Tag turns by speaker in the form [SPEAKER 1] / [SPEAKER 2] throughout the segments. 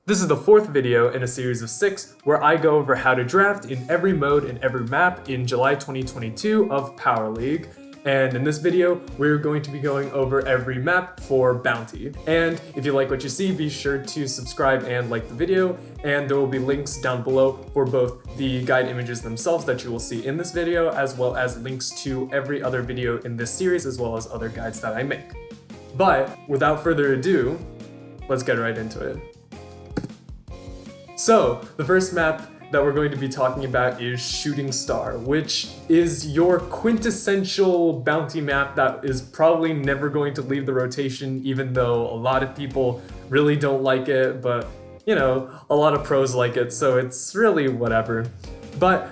[SPEAKER 1] This is the fourth video in a series of 6 where I go over how to draft in every mode and every map in July 2022 of Power League. And in this video, we're going to be going over every map for Bounty. And if you like what you see, be sure to subscribe and like the video, and there will be links down below for both the guide images themselves that you will see in this video, as well as links to every other video in this series, as well as other guides that I make. But without further ado, let's get right into it. So, the first map that we're going to be talking about is Shooting Star, which is your quintessential bounty map that is probably never going to leave the rotation, even though a lot of people really don't like it, but you know, a lot of pros like it, so it's really whatever. But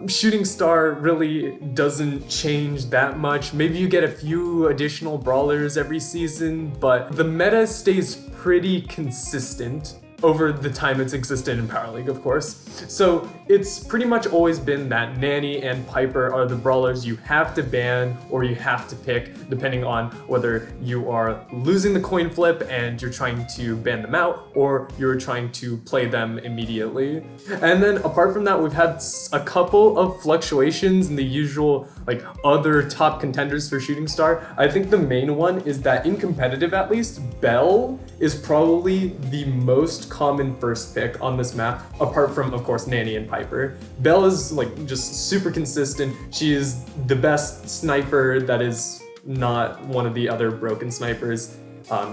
[SPEAKER 1] Shooting Star really doesn't change that much. Maybe you get a few additional brawlers every season, but the meta stays pretty consistent over the time it's existed in Power League, of course. So it's pretty much always been that Nanny and Piper are the brawlers you have to ban or you have to pick, depending on whether you are losing the coin flip and you're trying to ban them out, or you're trying to play them immediately. And then apart from that, we've had a couple of fluctuations in the usual like other top contenders for Shooting Star. I think the main one is that in competitive, at least, Belle is probably the most common first pick on this map, apart from, of course, Nanny and Piper. Belle is like just super consistent. She is the best sniper that is not one of the other broken snipers.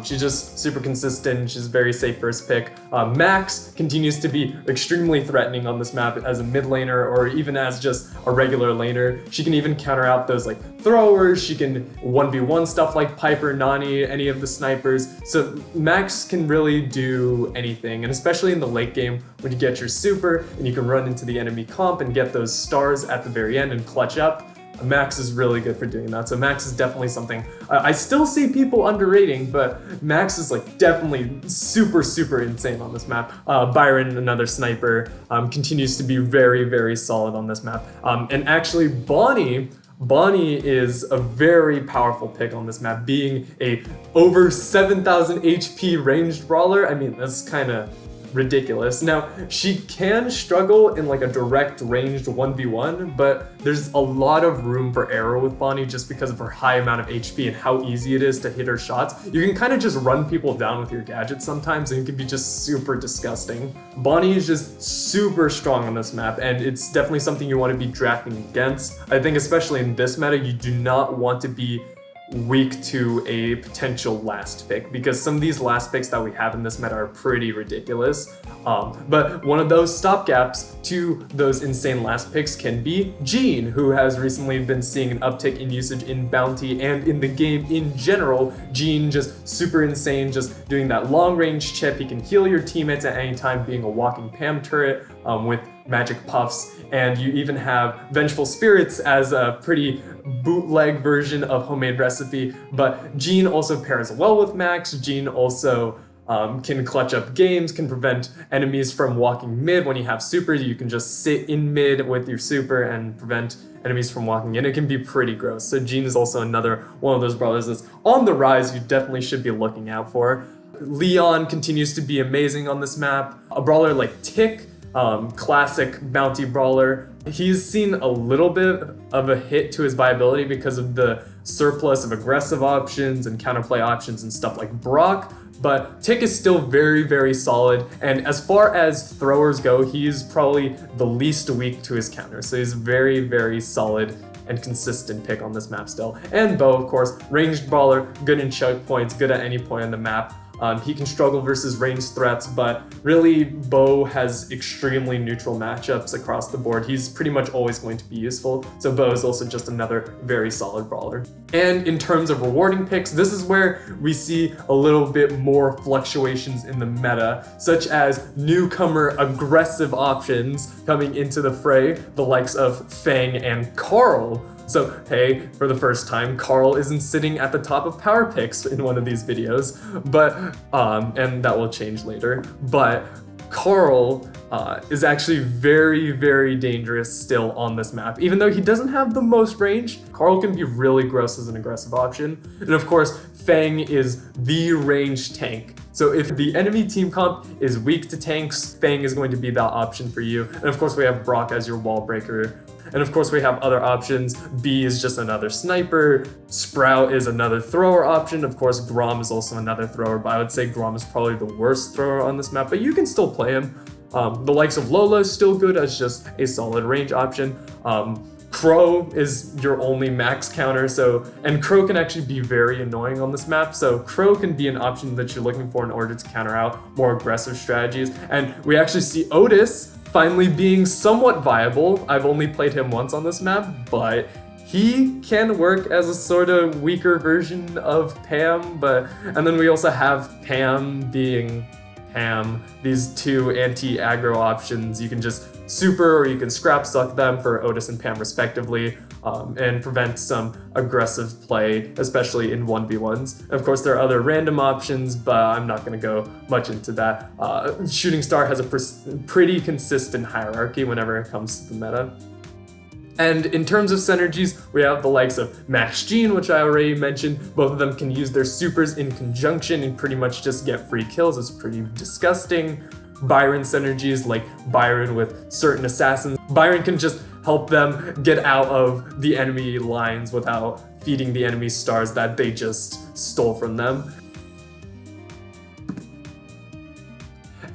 [SPEAKER 1] She's just super consistent. She's a very safe first pick. Max continues to be extremely threatening on this map as a mid laner or even as just a regular laner. She can even counter out those like throwers. She can 1v1 stuff like Piper, Nani, any of the snipers. So Max can really do anything, and especially in the late game when you get your super and you can run into the enemy comp and get those stars at the very end and clutch up. Max is really good for doing that, so Max is definitely something I still see people underrating, but Max is like definitely super insane on this map. Byron, another sniper, continues to be very solid on this map. And actually Bonnie is a very powerful pick on this map, being a over 7,000 HP ranged brawler. I mean, that's kind of ridiculous. Now, she can struggle in like a direct ranged 1v1, but there's a lot of room for error with Bonnie just because of her high amount of HP and how easy it is to hit her shots. You can kind of just run people down with your gadgets sometimes, and it can be just super disgusting. Bonnie is just super strong on this map, and it's definitely something you want to be drafting against. I think especially in this meta, you do not want to be weak to a potential last pick, because some of these last picks that we have in this meta are pretty ridiculous. But one of those stopgaps to those insane last picks can be Jean, who has recently been seeing an uptick in usage in Bounty and in the game in general. Jean just super insane, just doing that long range chip. He can heal your teammates at any time, being a walking Pam turret with magic puffs, and you even have Vengeful Spirits as a pretty bootleg version of Homemade Recipe. But Jean also pairs well with Max. Jean also can clutch up games, can prevent enemies from walking mid. When you have super, you can just sit in mid with your super and prevent enemies from walking in. It can be pretty gross. So Jean is also another one of those brawlers that's on the rise you definitely should be looking out for. Leon continues to be amazing on this map. A brawler like Tick, classic bounty brawler. He's seen a little bit of a hit to his viability because of the surplus of aggressive options and counterplay options and stuff like Brock, but Tick is still very solid, and as far as throwers go, he's probably the least weak to his counter, so he's very solid and consistent pick on this map still. And Bo, of course, ranged brawler, good in choke points, good at any point on the map. He can struggle versus ranged threats, but really Bo has extremely neutral matchups across the board. He's pretty much always going to be useful, so Bo is also just another very solid brawler. And in terms of rewarding picks, this is where we see a little bit more fluctuations in the meta, such as newcomer aggressive options coming into the fray, the likes of Fang and Carl. So hey, for the first time, Carl isn't sitting at the top of power picks in one of these videos, but and that will change later. But Carl is actually very dangerous still on this map. Even though he doesn't have the most range, Carl can be really gross as an aggressive option. And of course, Fang is the range tank. So if the enemy team comp is weak to tanks, Fang is going to be that option for you. And of course we have Brock as your wall breaker. And of course we have other options. B is just another sniper. Sprout is another thrower option. Of course Grom is also another thrower, but I would say Grom is probably the worst thrower on this map, but you can still play him. The likes of Lola is still good as just a solid range option. Crow is your only max counter, and Crow can actually be very annoying on this map, so Crow can be an option that you're looking for in order to counter out more aggressive strategies. And we actually see Otis finally being somewhat viable. I've only played him once on this map, but he can work as a sort of weaker version of Pam, and then we also have Pam being Pam, these two anti-aggro options. You can just super or you can scrap suck them for Otis and Pam respectively, and prevent some aggressive play, especially in 1v1s. Of course, there are other random options, but I'm not going to go much into that. Shooting Star has a pretty consistent hierarchy whenever it comes to the meta. And in terms of synergies, we have the likes of Max Jean, which I already mentioned. Both of them can use their supers in conjunction and pretty much just get free kills. It's pretty disgusting. Byron synergies, like Byron with certain assassins. Byron can just help them get out of the enemy lines without feeding the enemy stars that they just stole from them.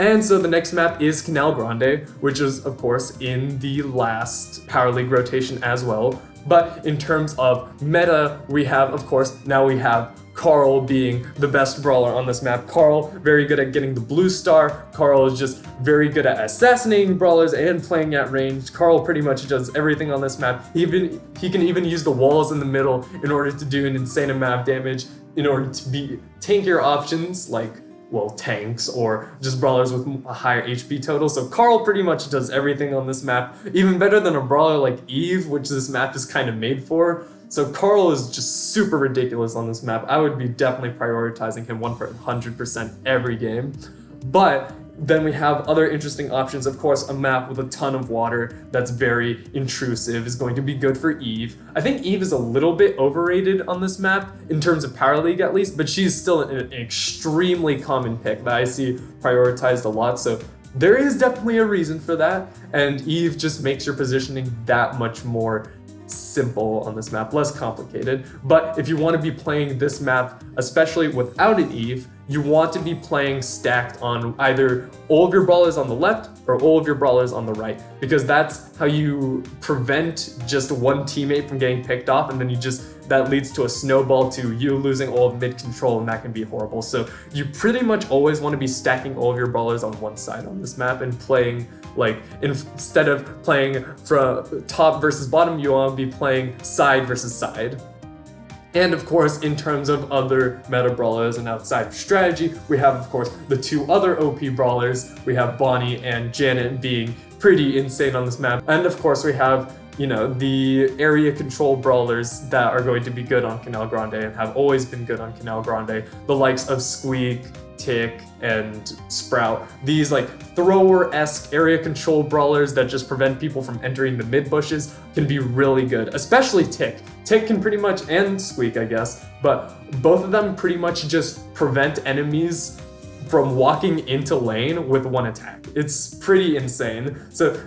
[SPEAKER 1] And so the next map is Canal Grande, which is of course in the last Power League rotation as well. But in terms of meta, we have, of course, now we have Carl being the best brawler on this map. Carl, very good at getting the blue star. Carl is just very good at assassinating brawlers and playing at range. Carl pretty much does everything on this map. He can even use the walls in the middle in order to do an insane amount of damage, in order to be tankier options like, well, tanks or just brawlers with a higher HP total. So Carl pretty much does everything on this map, even better than a brawler like Eve, which this map is kind of made for. So Carl is just super ridiculous on this map. I would be definitely prioritizing him 100% every game. But then we have other interesting options. Of course, a map with a ton of water that's very intrusive is going to be good for Eve. I think Eve is a little bit overrated on this map, in terms of Power League at least, but she's still an extremely common pick that I see prioritized a lot. So there is definitely a reason for that, and Eve just makes your positioning that much more simple on this map, less complicated. But if you want to be playing this map, especially without an Eve, you want to be playing stacked on either all of your brawlers on the left or all of your brawlers on the right, because that's how you prevent just one teammate from getting picked off, and then that leads to a snowball to you losing all of mid control, and that can be horrible. So you pretty much always want to be stacking all of your brawlers on one side on this map and playing, like, instead of playing from top versus bottom, you want to be playing side versus side. And of course, in terms of other meta brawlers and outside of strategy, we have, of course, the two other OP brawlers. We have Bonnie and Janet being pretty insane on this map. And of course, we have, you know, the area control brawlers that are going to be good on Canal Grande and have always been good on Canal Grande. The likes of Squeak, Tick, and Sprout. These like thrower-esque area control brawlers that just prevent people from entering the mid bushes can be really good, especially Tick. Tick can pretty much, and Squeak I guess, but both of them pretty much just prevent enemies from walking into lane with one attack. It's pretty insane. So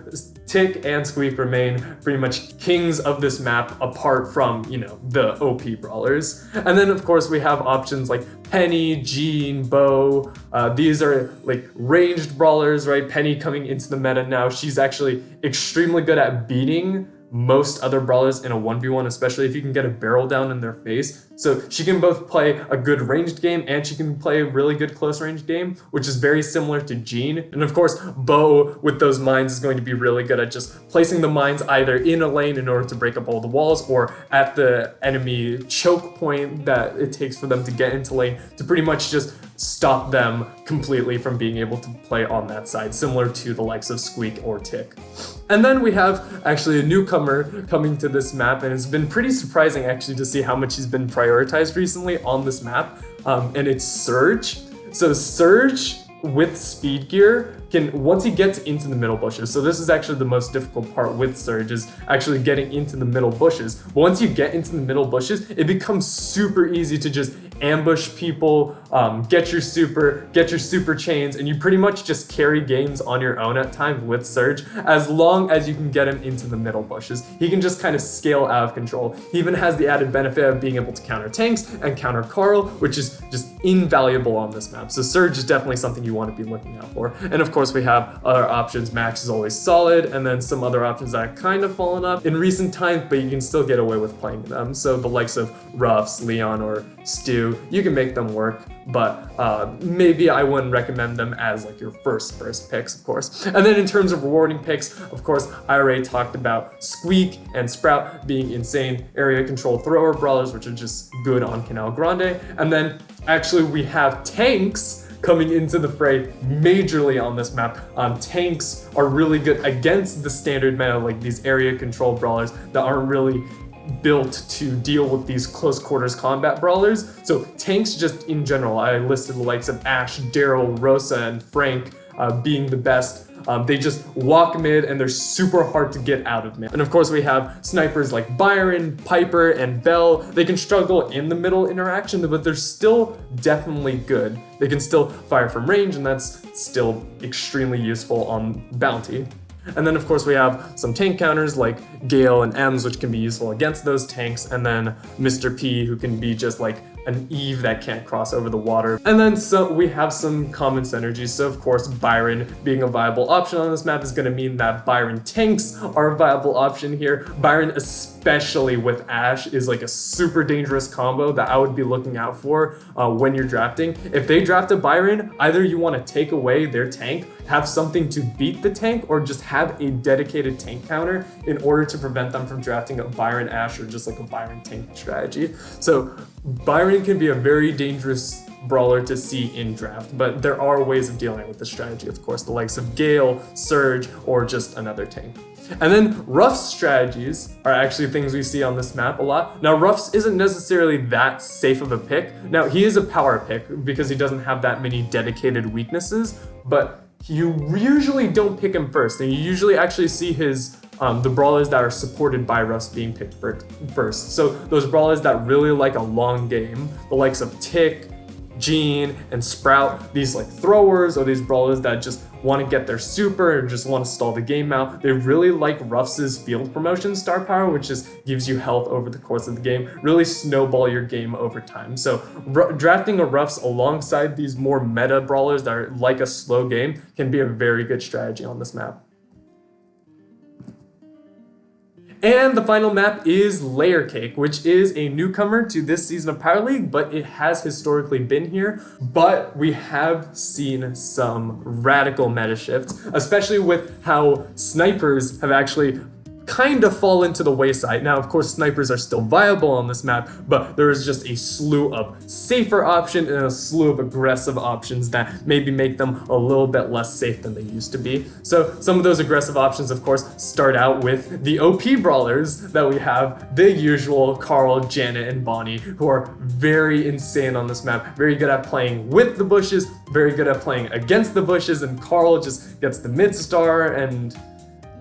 [SPEAKER 1] Tick and Squeak remain pretty much kings of this map, apart from, you know, the OP brawlers. And then of course we have options like Penny, Jean, Bo. These are like ranged brawlers, right? Penny coming into the meta now. She's actually extremely good at beating most other brawlers in a 1v1, especially if you can get a barrel down in their face. So she can both play a good ranged game and she can play a really good close range game, which is very similar to Jean. And of course, Bo with those mines is going to be really good at just placing the mines either in a lane in order to break up all the walls, or at the enemy choke point that it takes for them to get into lane to pretty much just stop them completely from being able to play on that side, similar to the likes of Squeak or Tick. And then we have actually a newcomer coming to this map, and it's been pretty surprising actually to see how much he's been prioritized recently on this map, and it's Surge. So Surge with speed gear, once he gets into the middle bushes, so this is actually the most difficult part with Surge, is actually getting into the middle bushes. But once you get into the middle bushes, it becomes super easy to just ambush people, get your super chains, and you pretty much just carry games on your own at times with Surge, as long as you can get him into the middle bushes. He can just kind of scale out of control. He even has the added benefit of being able to counter tanks and counter Carl, which is just invaluable on this map. So Surge is definitely something you want to be looking out for. And of course we have other options. Max is always solid, and then some other options that have kind of fallen off in recent times, but you can still get away with playing them. So the likes of Ruffs, Leon, or Stu, you can make them work, but maybe I wouldn't recommend them as like your first picks, of course. And then in terms of rewarding picks, of course, I already talked about Squeak and Sprout being insane area control thrower brawlers, which are just good on Canal Grande. And then actually we have tanks coming into the fray majorly on this map. Tanks are really good against the standard meta, like these area control brawlers that aren't really built to deal with these close quarters combat brawlers. So tanks just in general, I listed the likes of Ash, Daryl, Rosa, and Frank being the best. They just walk mid and they're super hard to get out of mid. And of course we have snipers like Byron, Piper, and Bell. They can struggle in the middle interaction, but they're still definitely good. They can still fire from range, and that's still extremely useful on Bounty. And then of course we have some tank counters like Gale and Ems, which can be useful against those tanks, and then Mr. P, who can be just like an Eve that can't cross over the water. And then so we have some common synergies. So of course Byron being a viable option on this map is going to mean that Byron tanks are a viable option here. Byron, especially with Ash, is like a super dangerous combo that I would be looking out for when you're drafting. If they draft a Byron, either you want to take away their tank, have something to beat the tank, or just have a dedicated tank counter in order to prevent them from drafting a Byron Ash or just like a Byron tank strategy. So Byron can be a very dangerous brawler to see in draft, but there are ways of dealing with the strategy, of course, the likes of Gale, Surge, or just another tank. And then Ruff's strategies are actually things we see on this map a lot. Now Ruff's isn't necessarily that safe of a pick. Now he is a power pick because he doesn't have that many dedicated weaknesses, but you usually don't pick him first, and you usually actually see his the brawlers that are supported by Ruffs being picked first. So those brawlers that really like a long game, the likes of Tick, Jean, and Sprout, these like throwers, or these brawlers that just want to get their super and just want to stall the game out. They really like Ruffs' field promotion star power, which just gives you health over the course of the game, really snowball your game over time. So drafting a Ruffs alongside these more meta brawlers that are like a slow game can be a very good strategy on this map. And the final map is Layer Cake, which is a newcomer to this season of Power League, but it has historically been here. But we have seen some radical meta shifts, especially with how snipers have actually kind of fall into the wayside. Now, of course, snipers are still viable on this map, but there is just a slew of safer options and a slew of aggressive options that maybe make them a little bit less safe than they used to be. So some of those aggressive options, of course, start out with the OP brawlers that we have, the usual Carl, Janet, and Bonnie, who are very insane on this map, very good at playing with the bushes, very good at playing against the bushes, and Carl just gets the mid star, and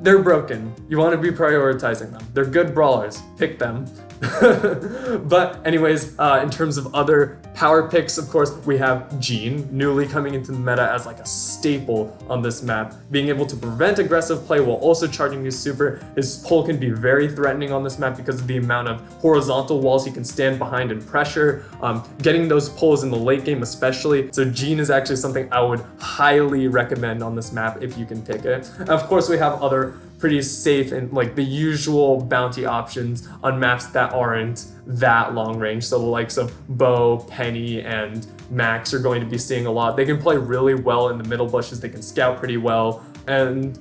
[SPEAKER 1] they're broken. You want to be prioritizing them. They're good brawlers. Pick them. But anyways, in terms of other power picks, of course, we have Jean, newly coming into the meta as like a staple on this map, being able to prevent aggressive play while also charging his super. His pull can be very threatening on this map because of the amount of horizontal walls he can stand behind and pressure, getting those pulls in the late game especially. So Jean is actually something I would highly recommend on this map if you can pick it. And of course, we have other pretty safe and like the usual bounty options on maps that aren't that long range. So the likes of Bo, Penny, and Max are going to be seeing a lot. They can play really well in the middle bushes. They can scout pretty well. And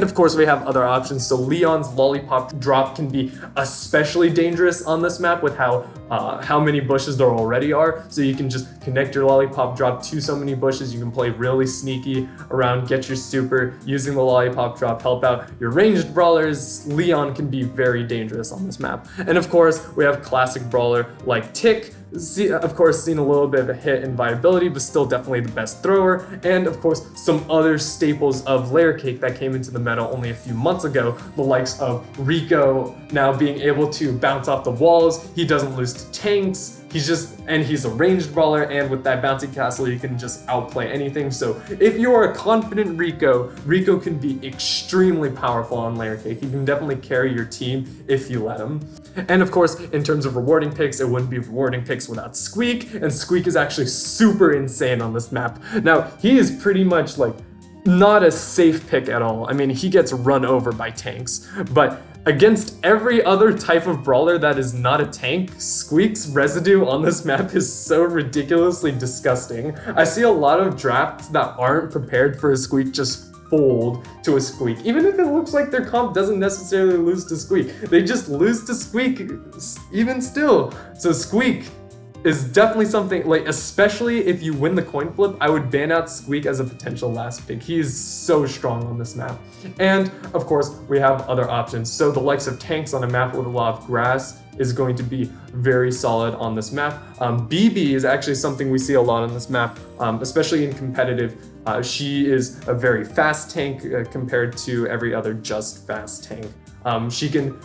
[SPEAKER 1] of course we have other options. So Leon's lollipop drop can be especially dangerous on this map with how many bushes there already are. So you can just connect your lollipop drop to so many bushes. You can play really sneaky around, get your super, using the lollipop drop, help out your ranged brawlers. Leon can be very dangerous on this map. And of course we have classic brawler like Tick, of course, seen a little bit of a hit in viability, but still definitely the best thrower. And of course, some other staples of layer cake that came into the meta only a few months ago, the likes of Rico now being able to bounce off the walls. He doesn't lose to tanks. He's a ranged brawler, and with that bouncy castle, you can just outplay anything. So if you're a confident Rico can be extremely powerful on layer cake. He can definitely carry your team if you let him. And of course, in terms of rewarding picks, it wouldn't be rewarding picks without Squeak, and Squeak is actually super insane on this map. Now, he is pretty much like not a safe pick at all. I mean, he gets run over by tanks, but against every other type of brawler that is not a tank, Squeak's residue on this map is so ridiculously disgusting. I see a lot of drafts that aren't prepared for a Squeak just fold to a Squeak. Even if it looks like their comp doesn't necessarily lose to Squeak, they just lose to Squeak even still. So Squeak is definitely something, like, especially if you win the coin flip, I would ban out Squeak as a potential last pick. He is so strong on this map. And of course, we have other options. So the likes of tanks on a map with a lot of grass is going to be very solid on this map. BB is actually something we see a lot on this map, especially in competitive. She is a very fast tank compared to every other just fast tank. She can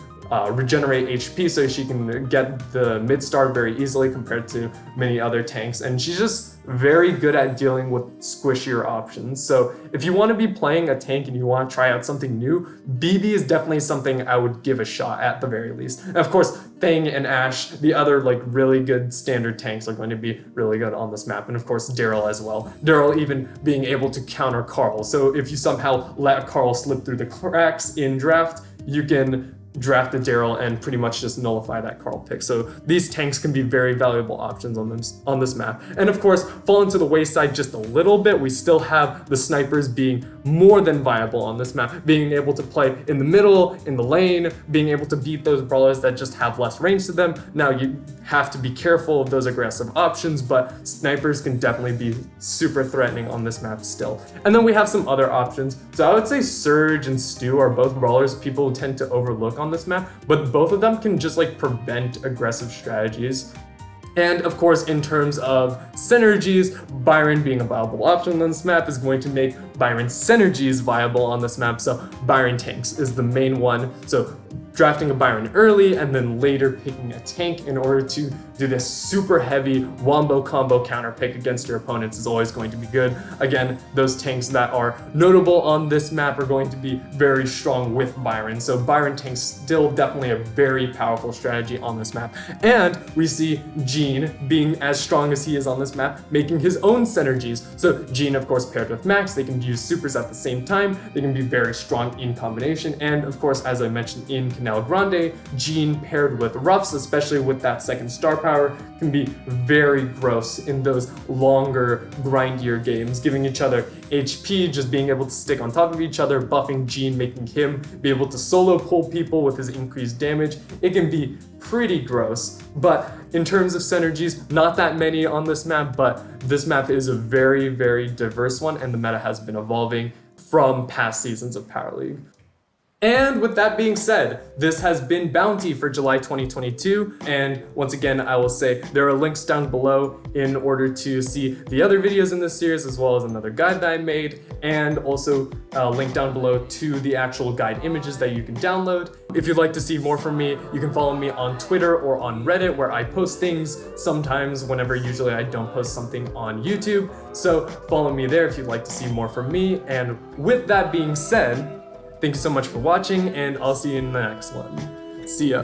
[SPEAKER 1] regenerate HP, so she can get the mid-star very easily compared to many other tanks, and she's just very good at dealing with squishier options. So if you want to be playing a tank and you want to try out something new, BB is definitely something I would give a shot at the very least. And of course, Fang and Ashe, the other like really good standard tanks, are going to be really good on this map. And of course, Daryl as well. Daryl even being able to counter Carl. So if you somehow let Carl slip through the cracks in draft, you can draft a Daryl and pretty much just nullify that Carl pick. So these tanks can be very valuable options on this map. And of course, falling to the wayside just a little bit, we still have the snipers being more than viable on this map, being able to play in the middle, in the lane, being able to beat those brawlers that just have less range to them. Now you have to be careful of those aggressive options, but snipers can definitely be super threatening on this map still. And then we have some other options. So I would say Surge and Stu are both brawlers people tend to overlook on this map, but both of them can just like prevent aggressive strategies. And of course, in terms of synergies, Byron being a viable option on this map is going to make Byron's synergies viable on this map. So Byron tanks is the main one. So drafting a Byron early and then later picking a tank in order to do this super heavy wombo combo counter pick against your opponents is always going to be good. Again, those tanks that are notable on this map are going to be very strong with Byron. So Byron tanks still definitely a very powerful strategy on this map. And we see Gene being as strong as he is on this map, making his own synergies. So Gene, of course, paired with Max, they can use supers at the same time. They can be very strong in combination. And of course, as I mentioned in CANAL Grande, Gene paired with Ruffs, especially with that second star power, can be very gross in those longer, grindier games, giving each other HP, just being able to stick on top of each other, buffing Gene, making him be able to solo pull people with his increased damage. It can be pretty gross, but in terms of synergies, not that many on this map, but this map is a very, very diverse one, and the meta has been evolving from past seasons of Power League. And with that being said, this has been Bounty for July 2022. And once again, I will say there are links down below in order to see the other videos in this series, as well as another guide that I made, and also a link down below to the actual guide images that you can download. If you'd like to see more from me, you can follow me on Twitter or on Reddit, where I post things sometimes whenever usually I don't post something on YouTube. So follow me there if you'd like to see more from me. And with that being said, thank you so much for watching, and I'll see you in the next one. See ya.